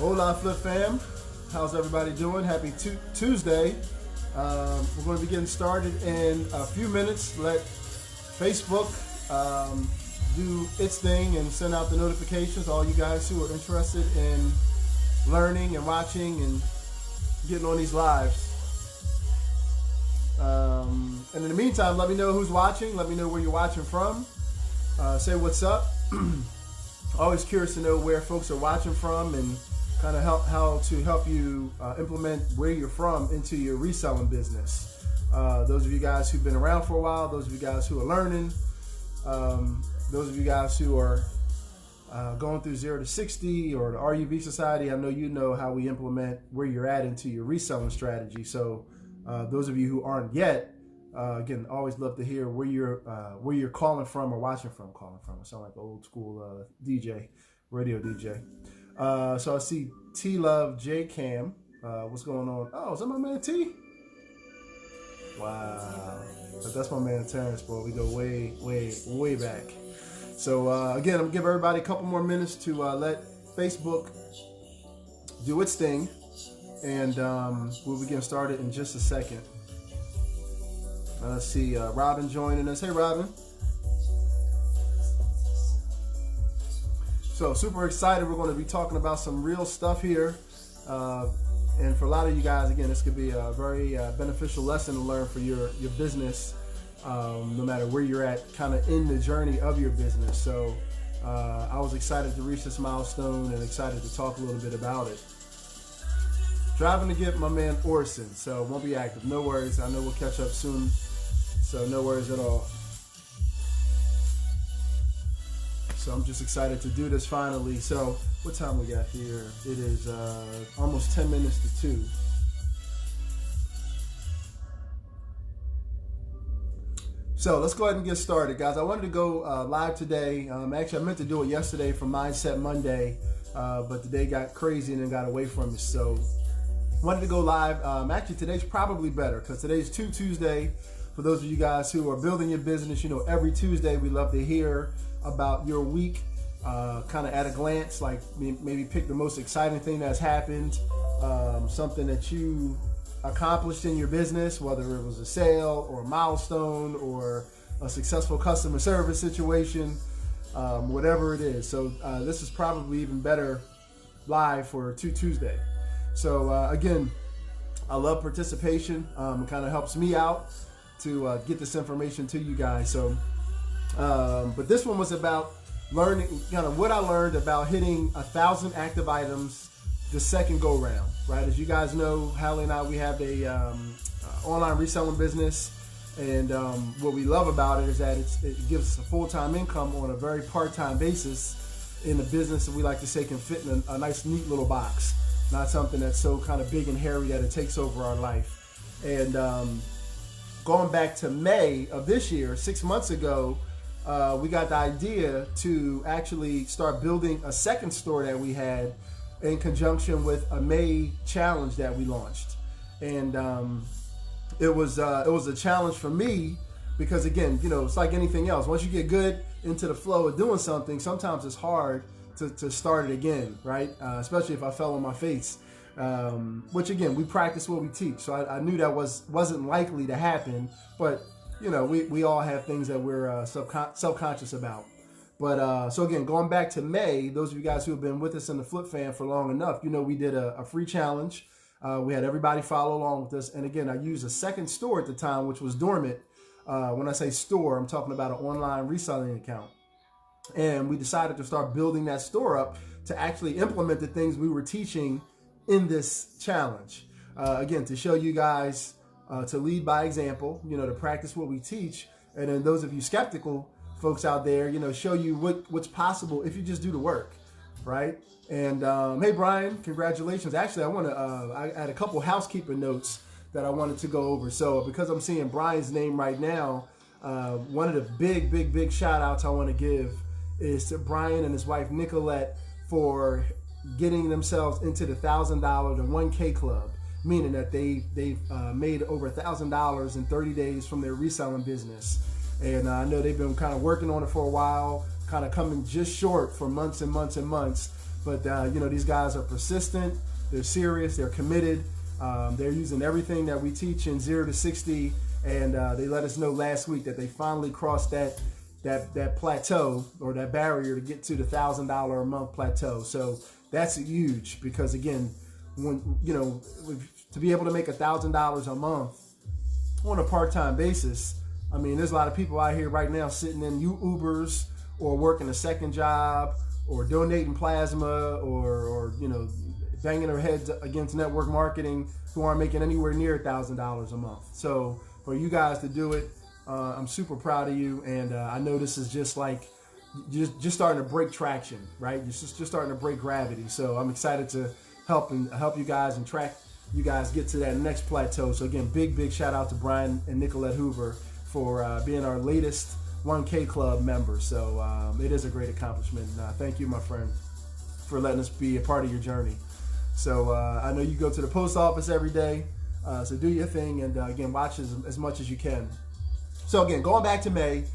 Hola Flip fam, how's everybody doing? Happy Tuesday. We're going to be getting started in a few minutes. Let Facebook do its thing and send out the notifications. All you guys who are interested in learning and watching and getting on these lives. And in the meantime, let me know who's watching. Let me know where you're watching from. Say what's up. Always curious to know where folks are watching from and kind of how to help you implement where you're from into your reselling business. Those of you guys who've been around for a while, those of you guys who are learning, those of you guys who are going through 0 to 60 or the RUV Society, I know you know how we implement where you're at into your reselling strategy. So those of you who aren't yet, again, always love to hear where you're calling from or watching from. I sound like an old school DJ, radio DJ. So I see T Love J Cam. What's going on? Oh, is that my man T? Wow, that's my man Terrence, bro. We go way back. So again, I'm gonna give everybody a couple more minutes to let Facebook do its thing, and we'll be getting started in just a second. Let's see, Robin joining us. Hey, Robin. So super excited. We're going to be talking about some real stuff here. And for a lot of you guys, again, this could be a very beneficial lesson to learn for your business, no matter where you're at kind of in the journey of your business. So I was excited to reach this milestone and excited to talk a little bit about it. Driving to get my man Orson, so won't be active. No worries. I know we'll catch up soon. So no worries at all. So I'm just excited to do this finally. So what time we got here? It is almost 10 minutes to 2. So let's go ahead and get started, guys. I wanted to go live today. Actually, I meant to do it yesterday for Mindset Monday, but the day got crazy and then got away from me. So wanted to go live. Actually, today's probably better because today's Tuesday. For those of you guys who are building your business, you know, every Tuesday we love to hear about your week, kind of at a glance, like maybe pick the most exciting thing that's happened, something that you accomplished in your business, whether it was a sale or a milestone or a successful customer service situation, whatever it is. So this is probably even better live for Tuesday. So again, I love participation. It kind of helps me out to get this information to you guys. So but this one was about learning, kind of what I learned about hitting 1,000 active items the second go round, right? As you guys know, Hallie and I, we have a online reselling business, and what we love about it is that it gives us a full-time income on a very part-time basis in a business that we like to say can fit in a nice, neat little box, not something that's so kind of big and hairy that it takes over our life. And going back to May of this year, 6 months ago, we got the idea to actually start building a second store that we had in conjunction with a May challenge that we launched. And it was a challenge for me because, again, you know, it's like anything else. Once you get good into the flow of doing something, sometimes it's hard to start it again, right? Especially if I fell on my face. Which again, we practice what we teach. So I knew that wasn't likely to happen, but you know, we all have things that we're self-conscious about. But so again, going back to May, those of you guys who have been with us in the Flip Fan for long enough, you know, we did a free challenge. We had everybody follow along with us. And again, I used a second store at the time, which was dormant. When I say store, I'm talking about an online reselling account. And we decided to start building that store up to actually implement the things we were teaching in this challenge. Again, to show you guys, to lead by example, you know, to practice what we teach. And then those of you skeptical folks out there, you know, show you what's possible if you just do the work, right? And hey, Brian, congratulations. Actually, I had a couple housekeeping notes that I wanted to go over. So because I'm seeing Brian's name right now, one of the big shout outs I want to give is to Brian and his wife, Nicolette, for getting themselves into the $1,000 to 1K club, meaning that they've made over $1,000 in 30 days from their reselling business. And I know they've been kind of working on it for a while, kind of coming just short for months and months and months. But these guys are persistent, they're serious, they're committed. They're using everything that we teach in 0 to 60, and they let us know last week that they finally crossed that plateau or that barrier to get to the $1,000 a month plateau. So that's huge, because again, when to be able to make $1,000 a month on a part-time basis, I mean, there's a lot of people out here right now sitting in Ubers or working a second job or donating plasma or banging their heads against network marketing who aren't making anywhere near $1,000 a month. So for you guys to do it, I'm super proud of you, and I know this is just starting to break traction, right? Just starting to break gravity. So I'm excited to help you guys and track you guys get to that next plateau. So again, big shout out to Brian and Nicolette Hoover for being our latest 1K Club members. So it is a great accomplishment. And, thank you, my friend, for letting us be a part of your journey. So I know you go to the post office every day, so do your thing, and again, watch as much as you can. So again, going back to May,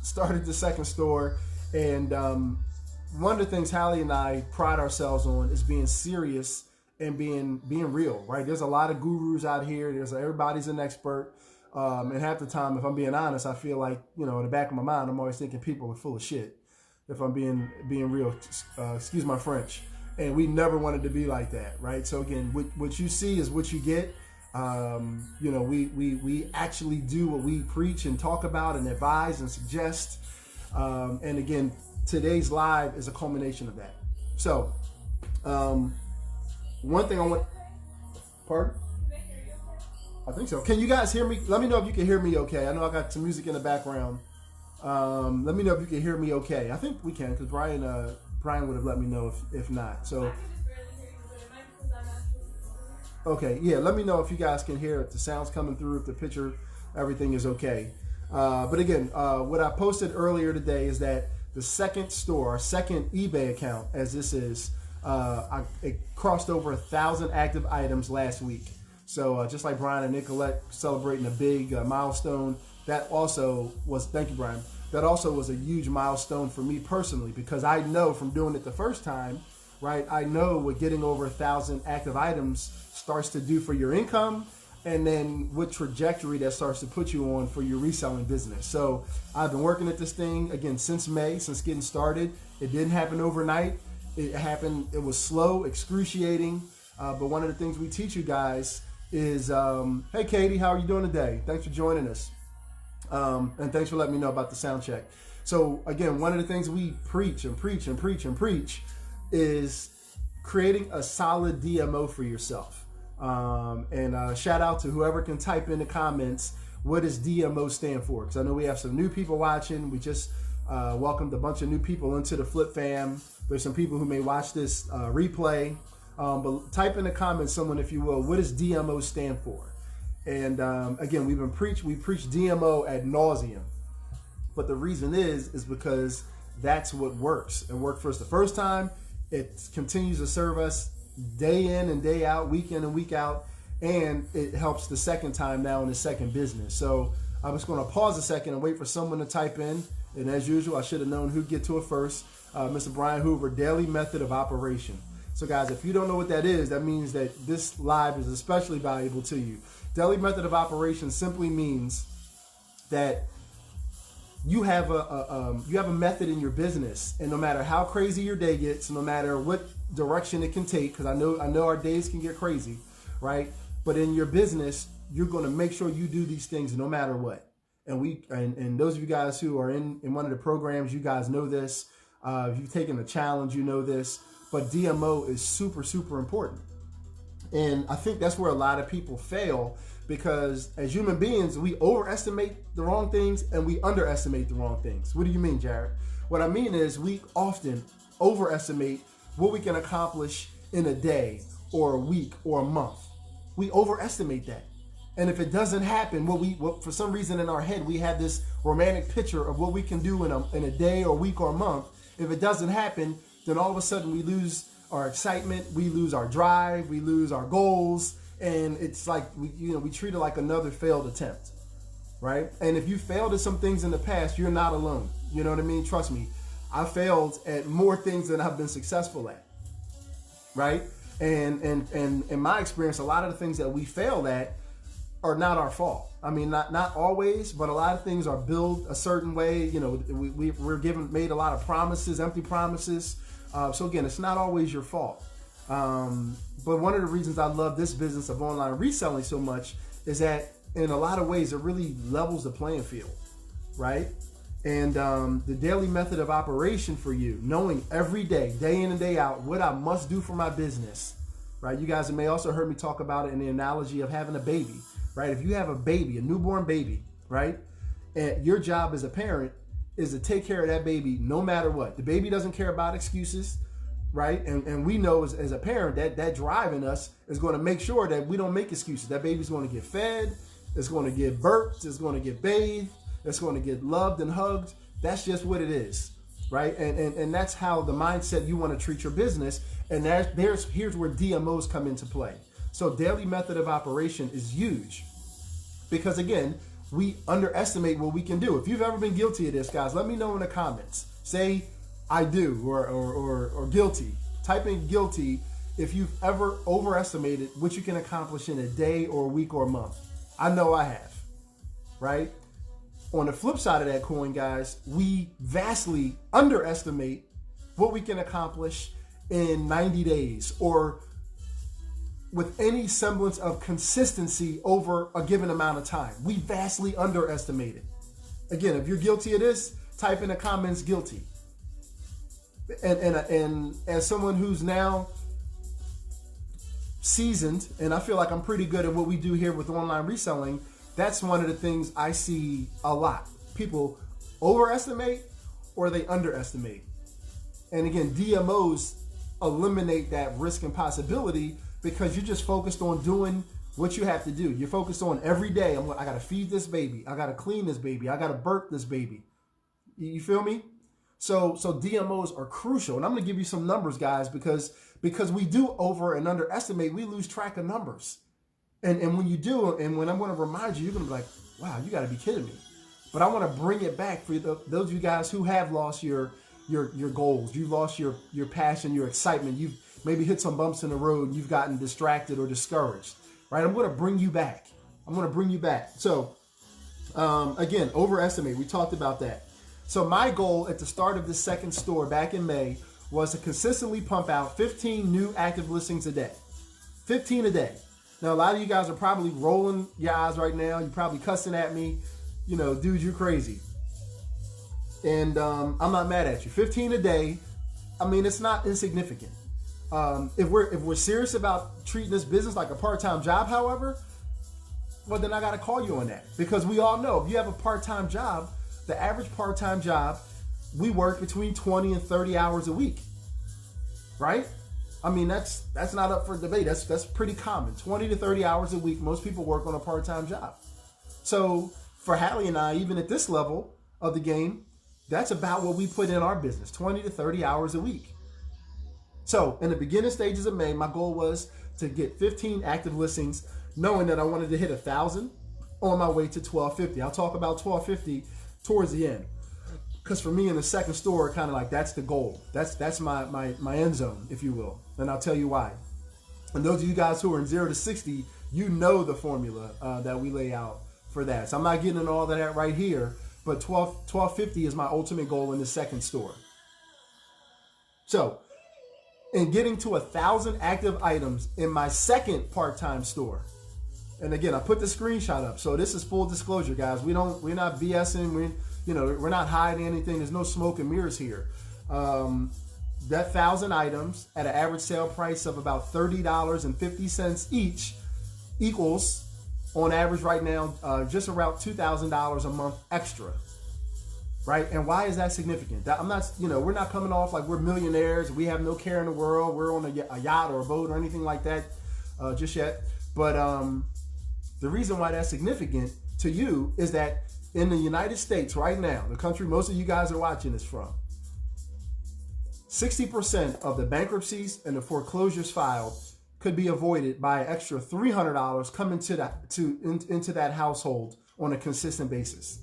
started the second store, and one of the things Hallie and I pride ourselves on is being serious and being real, right? There's a lot of gurus out here. Everybody's an expert, and half the time, if I'm being honest, I feel like, in the back of my mind, I'm always thinking people are full of shit. If I'm being real, excuse my French. And we never wanted to be like that, right? So again, what you see is what you get. We actually do what we preach and talk about and advise and suggest. And again, today's live is a culmination of that. So, one thing I want, pardon? I think so. Can you guys hear me? Let me know if you can hear me okay. I know I got some music in the background. Let me know if you can hear me okay. I think we can, because Brian would have let me know if not. So, okay, yeah, let me know if you guys can hear if the sound's coming through, if the picture, everything is okay. But again, what I posted earlier today is that the second store, our second eBay account, as this is, it crossed over 1,000 active items last week. So just like Brian and Nicolette celebrating a big milestone, that also was, thank you, Brian. That also was a huge milestone for me personally, because I know from doing it the first time, right? I know what getting over 1,000 active items starts to do for your income, and then what trajectory that starts to put you on for your reselling business. So I've been working at this thing again since May, since getting started. It didn't happen overnight. It was slow, excruciating. But one of the things we teach you guys is, hey Katie, how are you doing today? Thanks for joining us. And thanks for letting me know about the sound check. So again, one of the things we preach is creating a solid DMO for yourself. And shout out to whoever can type in the comments, what does DMO stand for? Because I know we have some new people watching. We just welcomed a bunch of new people into the Flip fam. There's some people who may watch this replay. But type in the comments, someone, if you will, what does DMO stand for? And again, we preach DMO ad nauseum, but the reason is because that's what works. It worked for us the first time. It continues to serve us day in and day out, week in and week out, and it helps the second time now in the second business. So I'm just going to pause a second and wait for someone to type in. And as usual, I should have known who'd get to it first. Mr. Brian Hoover, daily method of operation. So guys, if you don't know what that is, that means that this live is especially valuable to you. Daily method of operation simply means that you have a method in your business, and no matter how crazy your day gets, no matter what direction it can take, because I know our days can get crazy, right? But in your business, you're going to make sure you do these things no matter what. And those of you guys who are in one of the programs, you guys know this. If you've taken a challenge, you know this. But DMO is super, super important. And I think that's where a lot of people fail, because as human beings, we overestimate the wrong things and we underestimate the wrong things. What do you mean, Jared? What I mean is we often overestimate what we can accomplish in a day or a week or a month. We overestimate that. And if it doesn't happen, what for some reason in our head, we have this romantic picture of what we can do in a day or week or a month. If it doesn't happen, then all of a sudden we lose our excitement, we lose our drive, we lose our goals, and it's like we treat it like another failed attempt, right? And if you failed at some things in the past, you're not alone. You know what I mean? Trust me, I failed at more things than I've been successful at. right? And in my experience, a lot of the things that we fail at are not our fault. I mean, not always, but a lot of things are built a certain way. You know, we're made a lot of promises, empty promises. So again, it's not always your fault. But one of the reasons I love this business of online reselling so much is that in a lot of ways, it really levels the playing field, right? And the daily method of operation for you, knowing every day in and day out, what I must do for my business, right? You guys may also heard me talk about it in the analogy of having a baby, right? If you have a baby, a newborn baby, right? And your job as a parent is to take care of that baby no matter what. The baby doesn't care about excuses, right? And we know as a parent that drive in us is going to make sure that we don't make excuses. That baby's going to get fed, it's going to get burped, it's going to get bathed, it's going to get loved and hugged. That's just what it is, right? And that's how the mindset you want to treat your business. And here's where DMOs come into play. So daily method of operation is huge because, again, we underestimate what we can do. If you've ever been guilty of this, guys, let me know in the comments. Say I do or guilty. Type in guilty if you've ever overestimated what you can accomplish in a day or a week or a month. I know I have, right? On the flip side of that coin, guys, we vastly underestimate what we can accomplish in 90 days or with any semblance of consistency over a given amount of time. We vastly underestimate it. Again, if you're guilty of this, type in the comments guilty. And as someone who's now seasoned, and I feel like I'm pretty good at what we do here with online reselling, that's one of the things I see a lot. People overestimate or they underestimate. And again, DMOs eliminate that risk and possibility because you're just focused on doing what you have to do. You're focused on every day, I got to feed this baby. I got to clean this baby. I got to burp this baby. You feel me? So DMOs are crucial. And I'm going to give you some numbers, guys, because we do over and underestimate, we lose track of numbers. And when you do, and when I'm going to remind you, you're going to be like, wow, you got to be kidding me. But I want to bring it back for those of you guys who have lost your goals. You've lost your passion, your excitement. You've maybe hit some bumps in the road and you've gotten distracted or discouraged, right? I'm going to bring you back. So again, overestimate. We talked about that. So my goal at the start of this second store back in May was to consistently pump out 15 new active listings a day. 15 a day. Now, a lot of you guys are probably rolling your eyes right now. You're probably cussing at me. You know, dude, you're crazy. And I'm not mad at you. 15 a day, I mean, it's not insignificant. If we're serious about treating this business like a part-time job, however, well, then I got to call you on that. Because we all know if you have a part-time job, the average part-time job, we work between 20 and 30 hours a week, right? I mean, that's not up for debate. That's pretty common. 20 to 30 hours a week. Most people work on a part-time job. So for Hallie and I, even at this level of the game, that's about what we put in our business, 20 to 30 hours a week. So in the beginning stages of May, my goal was to get 15 active listings, knowing that I wanted to hit 1,000 on my way to 1,250. I'll talk about 1,250 towards the end. Because for me in the second store, kind of like that's the goal. That's my end zone, if you will. And I'll tell you why. And those of you guys who are in 0 to 60, you know the formula that we lay out for that. So I'm not getting into all of that right here, but 1250 is my ultimate goal in the second store. So in getting to 1,000 active items in my second part-time store, and again, I put the screenshot up. So this is full disclosure, guys. We're not BSing. We're not hiding anything. There's no smoke and mirrors here. That 1,000 items at an average sale price of about $30.50 each equals, on average right now, just around $2,000 a month extra, right? And why is that significant? I'm not, we're not coming off like we're millionaires. We have no care in the world. We're on a yacht or a boat or anything like that just yet. But the reason why that's significant to you is that in the United States right now, the country most of you guys are watching this from, 60% of the bankruptcies and the foreclosures filed could be avoided by an extra $300 coming into that household on a consistent basis.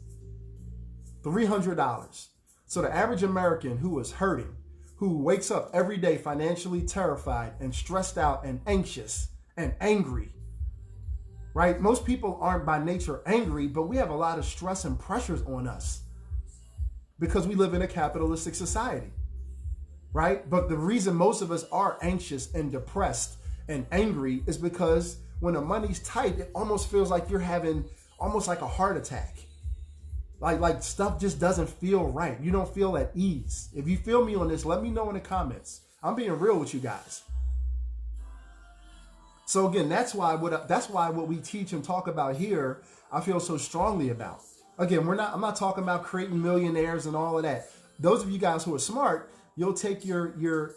$300. So the average American who was hurting, who wakes up every day financially terrified and stressed out and anxious and angry, right? Most people aren't by nature angry, but we have a lot of stress and pressures on us because we live in a capitalistic society, right? But the reason most of us are anxious and depressed and angry is because when the money's tight, it almost feels like you're having almost like a heart attack. Like stuff just doesn't feel right. You don't feel at ease. If you feel me on this, let me know in the comments. I'm being real with you guys. So again, that's why what we teach and talk about here, I feel so strongly about. Again, I'm not talking about creating millionaires and all of that. Those of you guys who are smart, you'll take your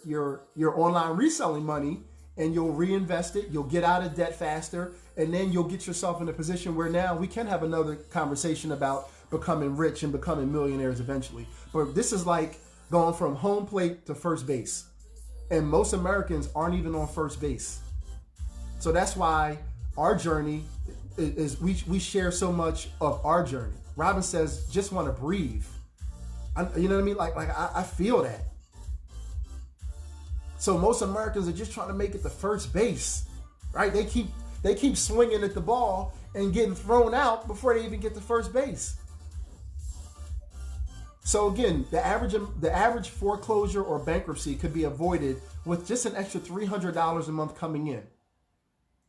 online reselling money and you'll reinvest it. You'll get out of debt faster, and then you'll get yourself in a position where now we can have another conversation about becoming rich and becoming millionaires eventually. But this is like going from home plate to first base. And most Americans aren't even on first base. So that's why our journey is we share so much of our journey. Robin says, just want to breathe. You know what I mean? Like I feel that. So most Americans are just trying to make it to first base, right? They keep swinging at the ball and getting thrown out before they even get to first base. So again, the average foreclosure or bankruptcy could be avoided with just an extra $300 a month coming in.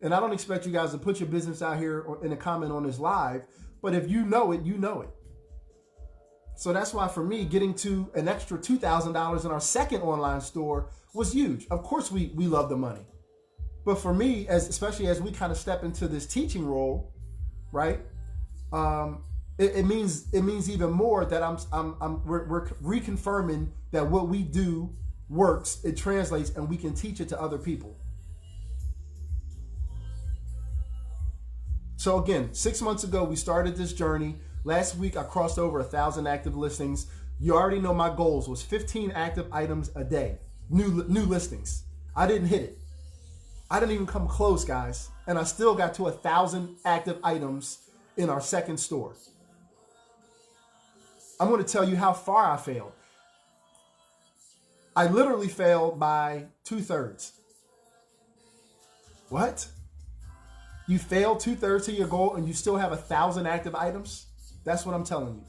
And I don't expect you guys to put your business out here in a comment on this live, but if you know it, you know it. So that's why for me, getting to an extra $2,000 in our second online store was huge. Of course, we love the money. But for me, especially as we kind of step into this teaching role, right? It means even more that we're reconfirming that what we do works, it translates, and we can teach it to other people. So again, 6 months ago, we started this journey. Last week, I crossed over 1,000 active listings. You already know my goals was 15 active items a day, new listings. I didn't hit it. I didn't even come close, guys. And I still got to 1,000 active items in our second store. I'm going to tell you how far I failed. I literally failed by 2/3. What? You failed 2/3 of your goal and you still have 1,000 active items? That's what I'm telling you.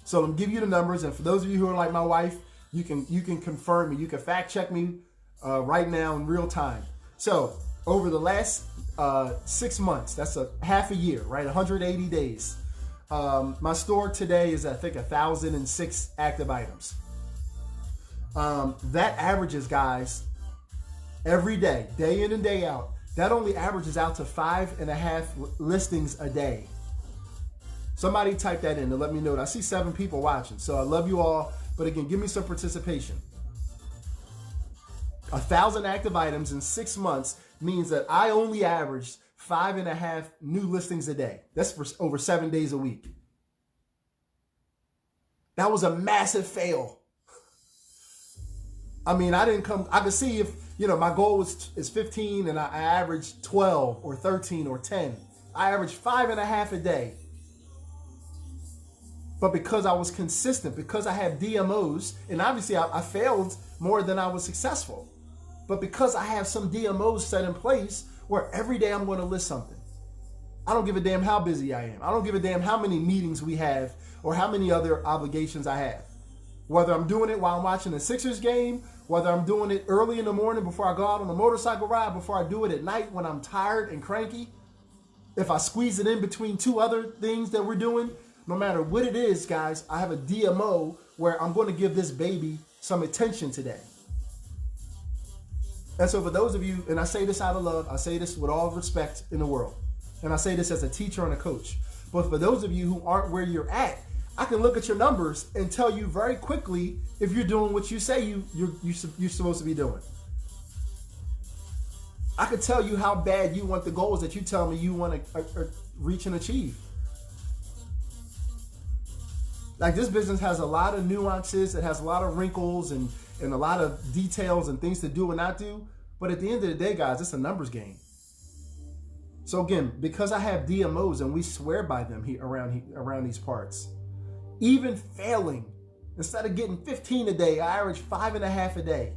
So let me give you the numbers. And for those of you who are like my wife, you can confirm me. You can fact check me right now in real time. So over the last 6 months, that's a half a year, right? 180 days. My store today is, I think, 1,006 active items. That averages, guys, every day, day in and day out, that only averages out to 5.5 listings a day. Somebody type that in to let me know. I see 7 people watching, so I love you all. But again, give me some participation. 1,000 active items in 6 months means that I only averaged 5.5 new listings a day. That's for over 7 days a week. That was a massive fail. I mean, I could see if, my goal is 15 and I averaged 12 or 13 or 10. I averaged 5.5 a day. But because I was consistent, because I had DMOs, and obviously I failed more than I was successful. But because I have some DMOs set in place where every day I'm going to list something. I don't give a damn how busy I am. I don't give a damn how many meetings we have or how many other obligations I have. Whether I'm doing it while I'm watching the Sixers game, whether I'm doing it early in the morning before I go out on a motorcycle ride, before I do it at night when I'm tired and cranky, if I squeeze it in between 2 other things that we're doing, no matter what it is, guys, I have a DMO where I'm going to give this baby some attention today. And so for those of you, and I say this out of love, I say this with all respect in the world, and I say this as a teacher and a coach, but for those of you who aren't where you're at, I can look at your numbers and tell you very quickly if you're doing what you say you're supposed to be doing. I could tell you how bad you want the goals that you tell me you want to reach and achieve. Like, this business has a lot of nuances. It has a lot of wrinkles and a lot of details and things to do and not do. But at the end of the day, guys, it's a numbers game. So again, because I have DMOs and we swear by them around these parts, even failing Instead of getting 15 a day, I average 5.5 a day.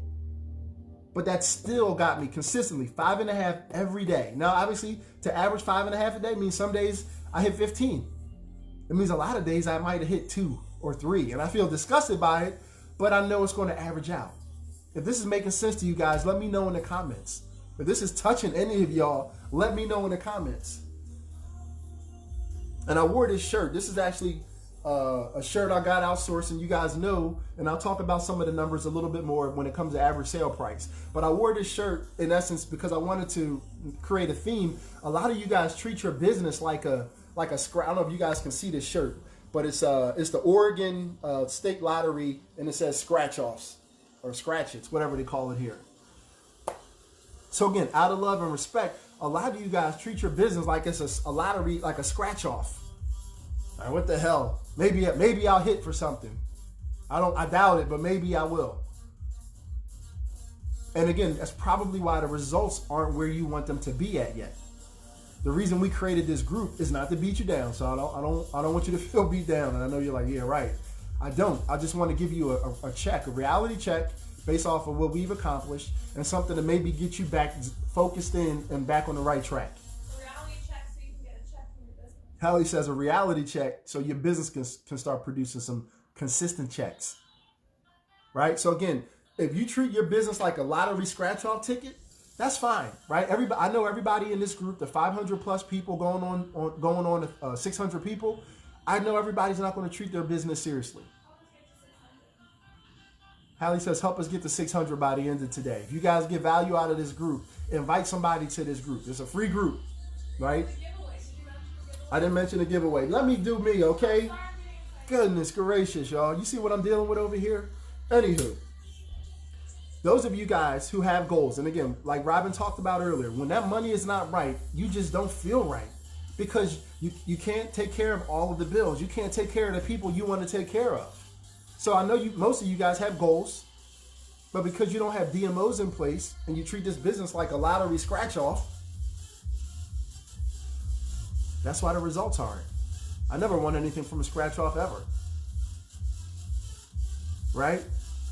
But that still got me consistently 5.5 every day. Now, obviously, to average 5.5 a day means some days I hit 15. It means a lot of days I might have hit 2 or 3. And I feel disgusted by it, but I know it's going to average out. If this is making sense to you guys, let me know in the comments. If this is touching any of y'all, let me know in the comments. And I wore this shirt. This is actually a shirt I got outsourced, and you guys know, and I'll talk about some of the numbers a little bit more when it comes to average sale price. But I wore this shirt in essence because I wanted to create a theme. A lot of you guys treat your business like a scratch. I don't know if you guys can see this shirt, but it's the Oregon State Lottery, and it says scratch offs or scratch-its, whatever they call it here. So again, out of love and respect, a lot of you guys treat your business like it's a lottery, like a scratch off. All right, what the hell? Maybe I'll hit for something. I doubt it, but maybe I will. And again, that's probably why the results aren't where you want them to be at yet. The reason we created this group is not to beat you down. So I don't want you to feel beat down. And I know you're like, yeah, right. I don't. I just want to give you a check, a reality check based off of what we've accomplished and something to maybe get you back focused in and back on the right track. Hallie says a reality check so your business can start producing some consistent checks, right? So again, if you treat your business like a lottery scratch-off ticket, that's fine, right? I know everybody in this group, the 500 plus people going on 600 people. I know everybody's not going to treat their business seriously. Hallie says, help us get to 600 by the end of today. If you guys get value out of this group, invite somebody to this group. It's a free group, right? I didn't mention the giveaway. Let me do me, okay? Goodness gracious, y'all. You see what I'm dealing with over here? Anywho, those of you guys who have goals, and again, like Robin talked about earlier, when that money is not right, you just don't feel right because you can't take care of all of the bills. You can't take care of the people you want to take care of. So I know most of you guys have goals, but because you don't have DMOs in place and you treat this business like a lottery scratch-off, that's why the results aren't. I never won anything from a scratch off ever. Right?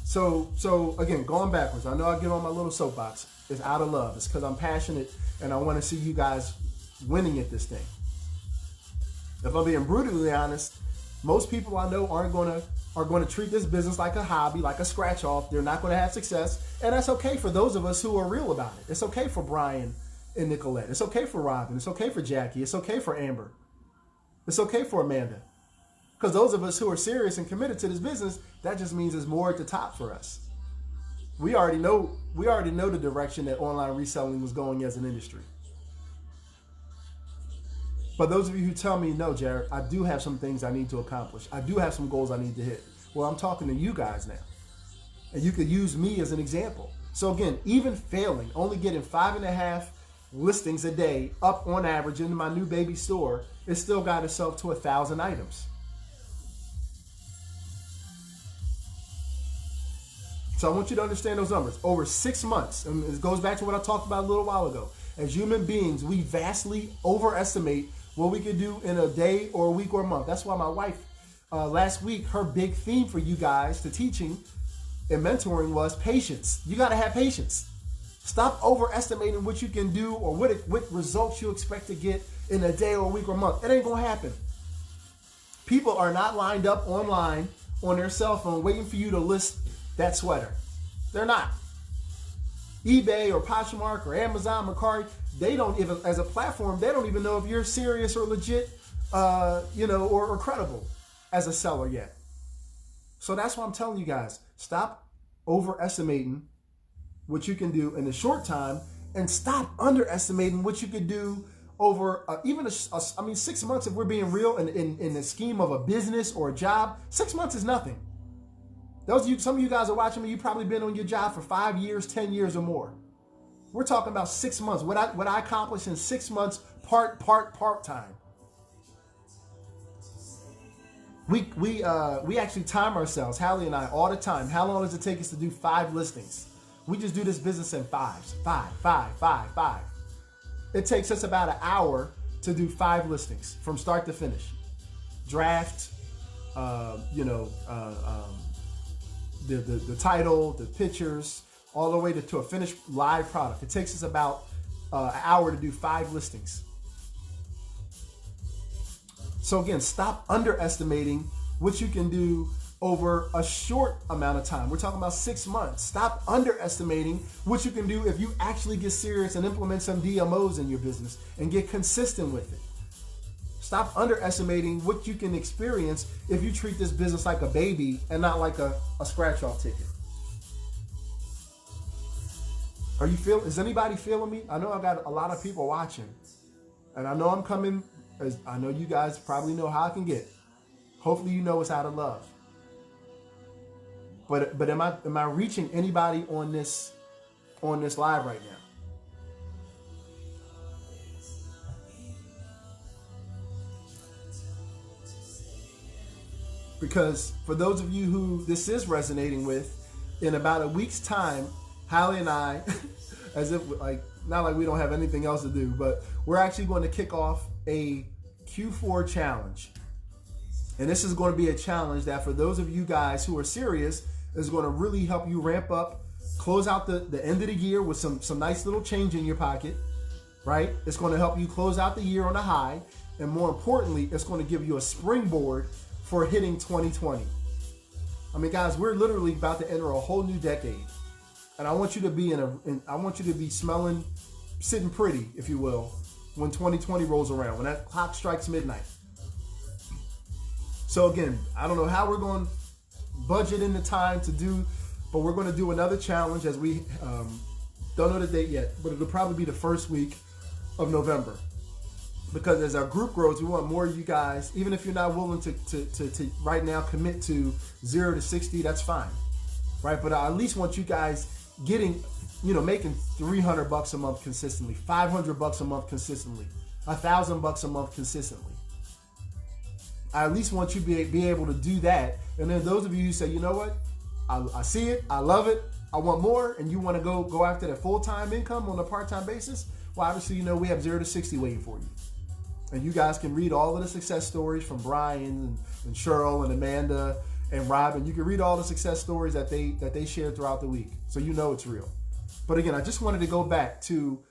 So again, going backwards, I know I get on my little soapbox. It's out of love. It's because I'm passionate and I want to see you guys winning at this thing. If I'm being brutally honest, most people I know are going to treat this business like a hobby, like a scratch off. They're not going to have success. And that's okay for those of us who are real about it. It's okay for Brian and Nicolette. It's okay for Robin. It's okay for Jackie. It's okay for Amber. It's okay for Amanda. Because those of us who are serious and committed to this business, that just means there's more at the top for us. We already know the direction that online reselling was going as an industry. But those of you who tell me, no, Jared, I do have some things I need to accomplish. I do have some goals I need to hit. Well, I'm talking to you guys now. And you could use me as an example. So again, even failing, only getting 5.5 listings a day up on average into my new baby store, it still got itself to 1,000 items. So I want you to understand those numbers. Over 6 months, and it goes back to what I talked about a little while ago. As human beings, we vastly overestimate what we could do in a day or a week or a month. That's why my wife, last week, her big theme for you guys to teaching and mentoring was patience. You got to have patience. Stop overestimating what you can do or what results you expect to get in a day or a week or a month. It ain't going to happen. People are not lined up online on their cell phone waiting for you to list that sweater. They're not. eBay or Poshmark or Amazon, Mercari, they don't even, as a platform, they don't even know if you're serious or legit, or credible as a seller yet. So that's why I'm telling you guys, stop overestimating what you can do in a short time and stop underestimating what you could do over even 6 months. If we're being real in the scheme of a business or a job, 6 months is nothing. Some of you guys are watching me, you've probably been on your job for 5 years, 10 years or more. We're talking about 6 months. What I accomplished in 6 months, part-time. We actually time ourselves, Hallie and I, all the time. How long does it take us to do 5 listings? We just do this business in fives. 5. It takes us about an hour to do 5 listings from start to finish. Draft, the title, the pictures, all the way to a finished live product. It takes us about an hour to do 5 listings. So again, stop underestimating what you can do over a short amount of time. We're talking about 6 months. Stop underestimating what you can do if you actually get serious and implement some DMOs in your business and get consistent with it. Stop underestimating what you can experience if you treat this business like a baby and not like a scratch-off ticket. Is anybody feeling me? I know I've got a lot of people watching, and I know I'm coming, as I know you guys probably know how I can get. Hopefully you know it's out of love. But am I reaching anybody on this live right now? Because for those of you who this is resonating with, in about a week's time, Hallie and I, as if like not like we don't have anything else to do, but we're actually going to kick off a Q4 challenge. And this is going to be a challenge that for those of you guys who are serious is going to really help you ramp up, close out the end of the year with some nice little change in your pocket, right? It's going to help you close out the year on a high. And more importantly, it's going to give you a springboard for hitting 2020. I mean, guys, we're literally about to enter a whole new decade. And I want you to be I want you to be sitting pretty, if you will, when 2020 rolls around, when that clock strikes midnight. So again, I don't know how we're going to budget in the time to do, but we're going to do another challenge as we don't know the date yet, but it'll probably be the first week of November. Because as our group grows, we want more of you guys, even if you're not willing to right now commit to 0 to 60, that's fine, right? But I at least want you guys getting, making $300 a month consistently, $500 a month consistently, $1,000 a month consistently. I at least want you to be able to do that. And then those of you who say, you know what, I see it, I love it, I want more, and you want to go after that full-time income on a part-time basis, well, obviously, we have 0 to 60 waiting for you. And you guys can read all of the success stories from Brian and Cheryl and Amanda and Robin. You can read all the success stories that they shared throughout the week, so you know it's real. But again, I just wanted to go back to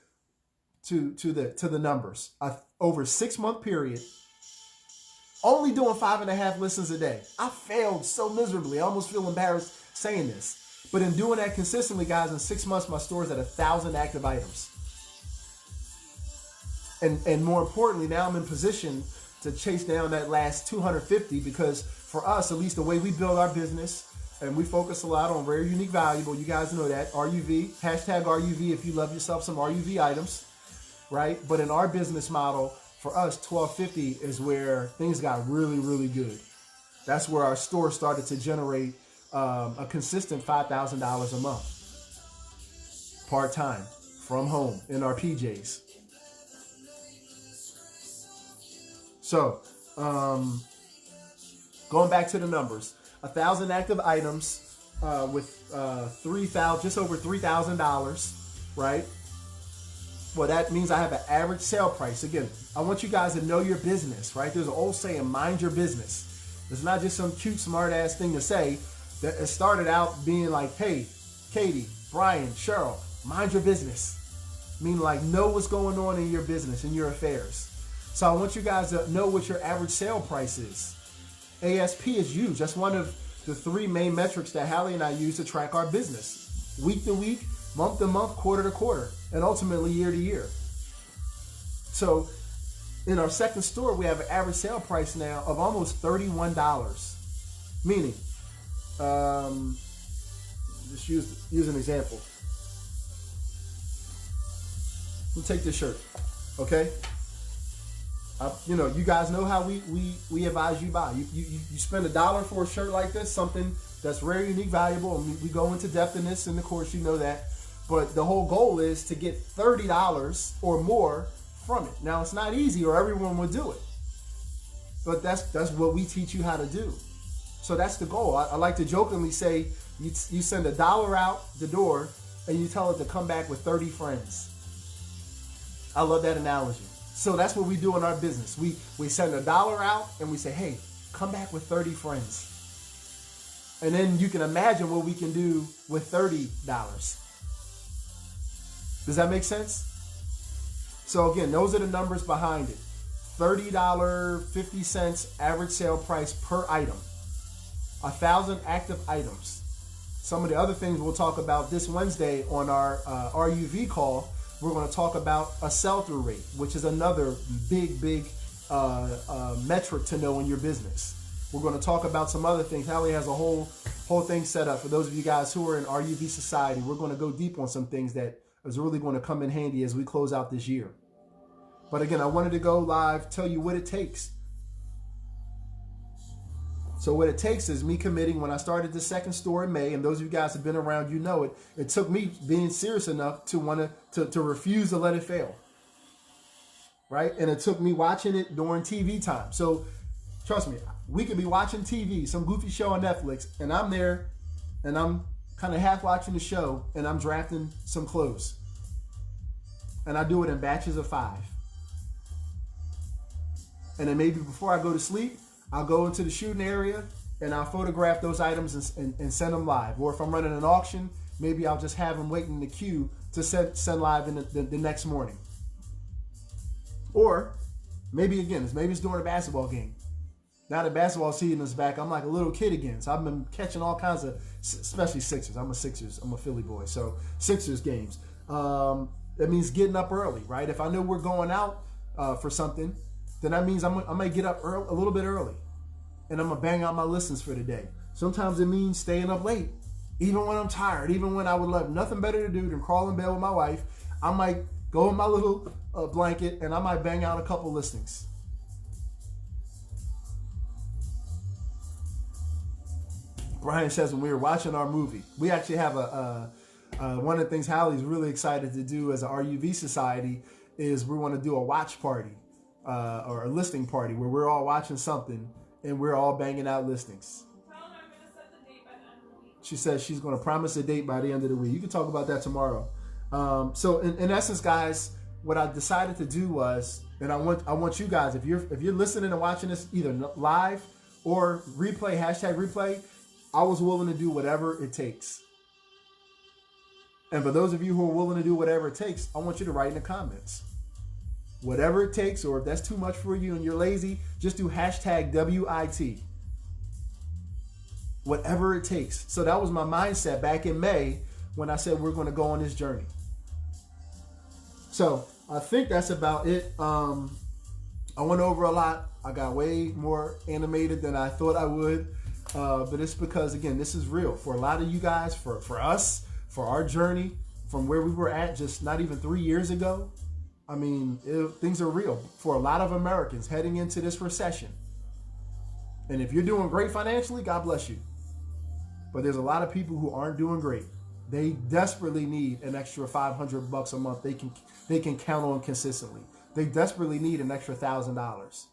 the numbers. Over a 6-month period, only doing 5.5 listens a day. I failed so miserably. I almost feel embarrassed saying this. But in doing that consistently, guys, in 6 months, my store is at 1,000 active items. And more importantly, now I'm in position to chase down that last 250, because for us, at least the way we build our business, and we focus a lot on rare, unique, valuable. You guys know that. RUV, hashtag RUV if you love yourself some RUV items, right? But in our business model, for us, 1250 is where things got really, really good. That's where our store started to generate a consistent $5,000 a month, part-time, from home, in our PJs. So, going back to the numbers, 1,000 active items with just over $3,000, right? Well, that means I have an average sale price. Again, I want you guys to know your business, right? There's an old saying, mind your business. It's not just some cute, smart-ass thing to say. That it started out being like, hey, Katie, Brian, Cheryl, mind your business. Meaning like, know what's going on in your business, in your affairs. So I want you guys to know what your average sale price is. ASP is huge. That's one of the 3 main metrics that Hallie and I use to track our business. Week to week, month to month, quarter to quarter, and ultimately year to year. So in our second store, we have an average sale price now of almost $31. Meaning, just use an example. We'll take this shirt, okay? You guys know how we advise you buy. You spend $1 for a shirt like this, something that's rare, unique, valuable, and we go into depth in this, and of course you know that. But the whole goal is to get $30 or more from it. Now it's not easy, or everyone would do it, but that's what we teach you how to do. So that's the goal. I like to jokingly say you send $1 out the door, and you tell it to come back with 30 friends. I love that analogy. So that's what we do in our business. We send $1 out and we say, hey, come back with 30 friends. And then you can imagine what we can do with $30. Does that make sense? So again, those are the numbers behind it. $30.50 average sale price per item. 1,000 active items. Some of the other things we'll talk about this Wednesday on our RUV call, we're going to talk about a sell-through rate, which is another big metric to know in your business. We're going to talk about some other things. Hallie has a whole thing set up for those of you guys who are in RUV Society. We're going to go deep on some things that is really going to come in handy as we close out this year. But again, I wanted to go live, tell you what it takes. So what it takes is me committing. When I started the second store in May, and those of you guys have been around, you know it. It took me being serious enough to refuse to let it fail. Right? And it took me watching it during TV time. So trust me, we could be watching TV, some goofy show on Netflix, and I'm there, and I'm kind of half watching the show, and I'm drafting some clothes. And I do it in batches of 5. And then maybe before I go to sleep, I'll go into the shooting area, and I'll photograph those items and send them live. Or if I'm running an auction, maybe I'll just have them waiting in the queue to send live in the next morning. Or maybe it's during a basketball game. Now that basketball season is back, I'm like a little kid again. So I've been catching all kinds of, especially Sixers. I'm a Philly boy. So Sixers games. That means getting up early, right? If I know we're going out for something, then that means I might get up a little bit early. And I'm going to bang out my listings for the day. Sometimes it means staying up late. Even when I'm tired, even when I would love nothing better to do than crawl in bed with my wife, I might go in my little blanket and I might bang out a couple listings. Brian says when we were watching our movie, we actually have one of the things Hallie's really excited to do as an RUV Society is we want to do a watch party or a listing party where we're all watching something and we're all banging out listings. She says she's going to promise a date by the end of the week. You can talk about that tomorrow. So in essence, guys, what I decided to do was, and I want you guys, if you're listening and watching this either live or replay, #replay, I was willing to do whatever it takes. And for those of you who are willing to do whatever it takes, I want you to write in the comments. Whatever it takes, or if that's too much for you and you're lazy, just do #WIT. Whatever it takes. So that was my mindset back in May when I said we're going to go on this journey. So I think that's about it. I went over a lot. I got way more animated than I thought I would. But it's because, again, this is real. For a lot of you guys, for us, for our journey, from where we were at just not even 3 years ago, I mean, things are real. For a lot of Americans heading into this recession. And if you're doing great financially, God bless you. But there's a lot of people who aren't doing great. They desperately need an extra $500 a month they can count on consistently. They desperately need an extra $1,000.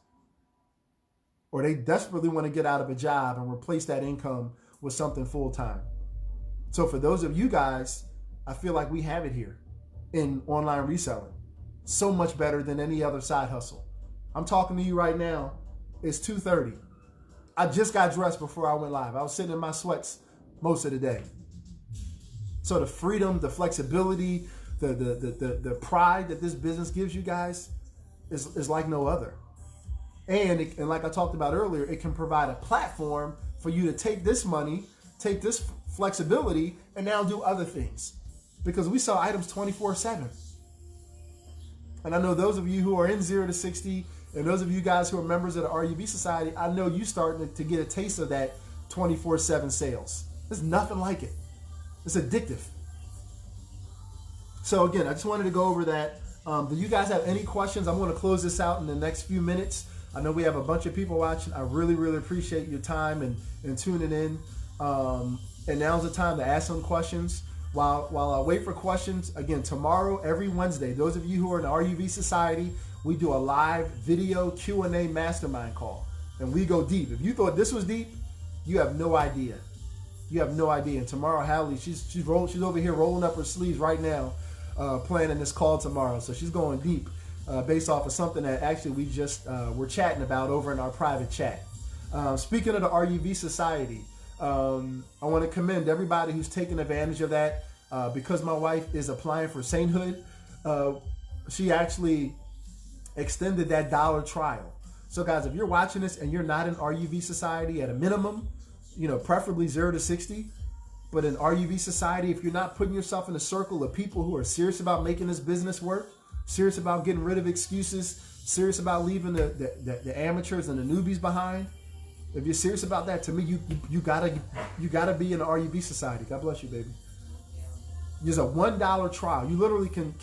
Or they desperately want to get out of a job and replace that income with something full-time. So for those of you guys, I feel like we have it here in online reselling. So much better than any other side hustle. I'm talking to you right now. It's 2:30. I just got dressed before I went live. I was sitting in my sweats most of the day. So the freedom, the flexibility, the pride that this business gives you guys is like no other. And like I talked about earlier, it can provide a platform for you to take this money, take this flexibility, and now do other things. Because we sell items 24/7. And I know those of you who are in 0 to 60, and those of you guys who are members of the RUV Society, I know you starting to get a taste of that 24/7 sales. There's nothing like it. It's addictive. So again, I just wanted to go over that. Do you guys have any questions? I'm going to close this out in the next few minutes. I know we have a bunch of people watching. I really, really appreciate your time and tuning in. And now's the time to ask some questions. While I wait for questions, again, tomorrow, every Wednesday, those of you who are in the RUV Society, we do a live video Q&A mastermind call. And we go deep. If you thought this was deep, you have no idea. You have no idea. And tomorrow, Hallie, she's over here rolling up her sleeves right now, planning this call tomorrow. So she's going deep based off of something that actually we just were chatting about over in our private chat. Speaking of the RUV Society, I want to commend everybody who's taken advantage of that. Because my wife is applying for sainthood, she actually extended that $1 trial. So guys, if you're watching this and you're not in RUV Society at a minimum, preferably 0 to 60, but in RUV Society, if you're not putting yourself in a circle of people who are serious about making this business work, serious about getting rid of excuses, serious about leaving the amateurs and the newbies behind, if you're serious about that, to me, you gotta be in the RUV Society. God bless you, baby. There's a $1 trial. You literally can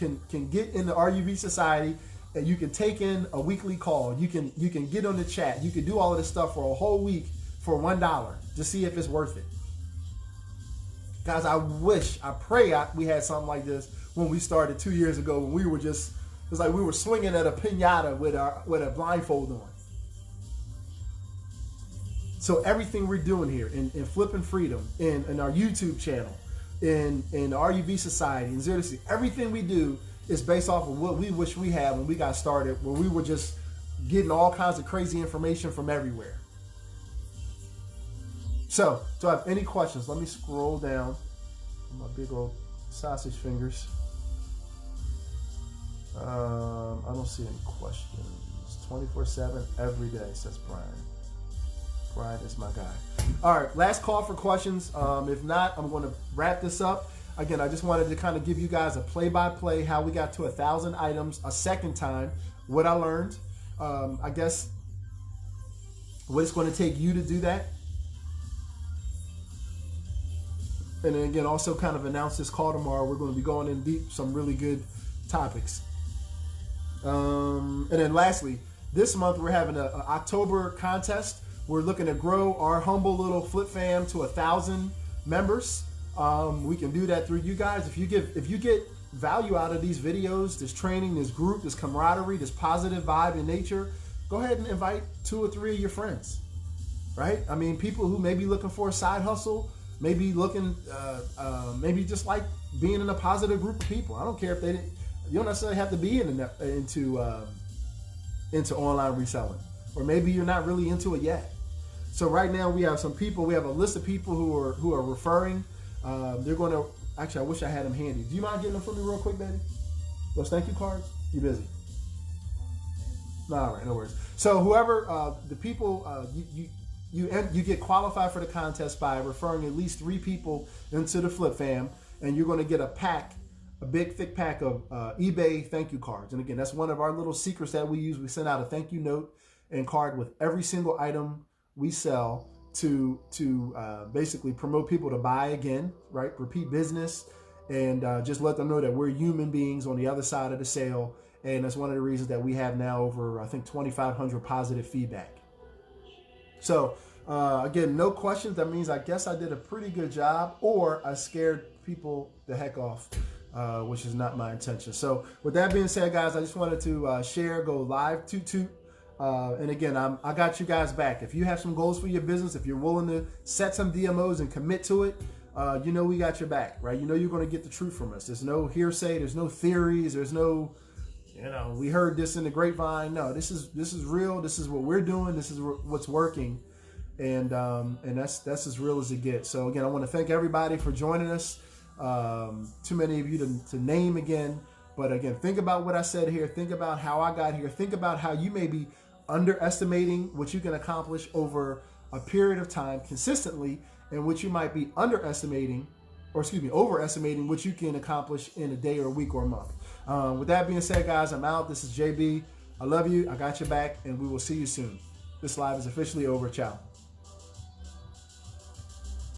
get in the RUV Society, and you can take in a weekly call. You can get on the chat. You can do all of this stuff for a whole week for $1 to see if it's worth it. Guys, I pray we had something like this when we started 2 years ago, when we were just, it's like we were swinging at a piñata with a blindfold on. So everything we're doing here in Flipping Freedom, in our YouTube channel, in the RUV Society, in 0 to 60, everything we do is based off of what we wish we had when we got started, where we were just getting all kinds of crazy information from everywhere. So, do I have any questions? Let me scroll down with my big old sausage fingers. I don't see any questions. 24/7 every day, says Brian. Brian is my guy. All right, last call for questions. If not, I'm going to wrap this up. Again, I just wanted to kind of give you guys a play-by-play how we got to 1,000 items a second time, what I learned. I guess what it's going to take you to do that. And then again, also kind of announce this call tomorrow. We're going to be going in deep, some really good topics. And then lastly, this month we're having an October contest. We're looking to grow our humble little Flip Fam to 1,000 members. We can do that through you guys. If you get value out of these videos, this training, this group, this camaraderie, this positive vibe in nature, go ahead and invite 2 or 3 of your friends, right? I mean, people who may be looking for a side hustle, maybe looking, maybe just like being in a positive group of people. I don't care if you don't necessarily have to be into online reselling, or maybe you're not really into it yet. So right now we have some people. We have a list of people who are referring. They're going to actually. I wish I had them handy. Do you mind getting them for me real quick, baby? Those thank you cards. You busy? No, all right, no worries. So whoever the people you get qualified for the contest by referring at least 3 people into the Flip Fam, and you're going to get a pack, a big thick pack of eBay thank you cards. And again, that's one of our little secrets that we use. We send out a thank you note and card with every single item we sell to basically promote people to buy again, right? Repeat business, and just let them know that we're human beings on the other side of the sale. And that's one of the reasons that we have now over, I think, 2,500 positive feedback. So again, no questions. That means I guess I did a pretty good job, or I scared people the heck off, which is not my intention. So with that being said, guys, I just wanted to share, go live, toot. And again, I got you guys back. If you have some goals for your business, if you're willing to set some DMOs and commit to it, we got your back, right? You're going to get the truth from us. There's no hearsay. There's no theories. There's no, we heard this in the grapevine. No, this is real. This is what we're doing. This is what's working. And that's as real as it gets. So again, I want to thank everybody for joining us. Too many of you to name again. But again, think about what I said here. Think about how I got here. Think about how you may be underestimating what you can accomplish over a period of time consistently, and what you might be overestimating what you can accomplish in a day or a week or a month. With that being said, guys, I'm out. This is JB. I love you. I got your back, and we will see you soon. This live is officially over. Ciao.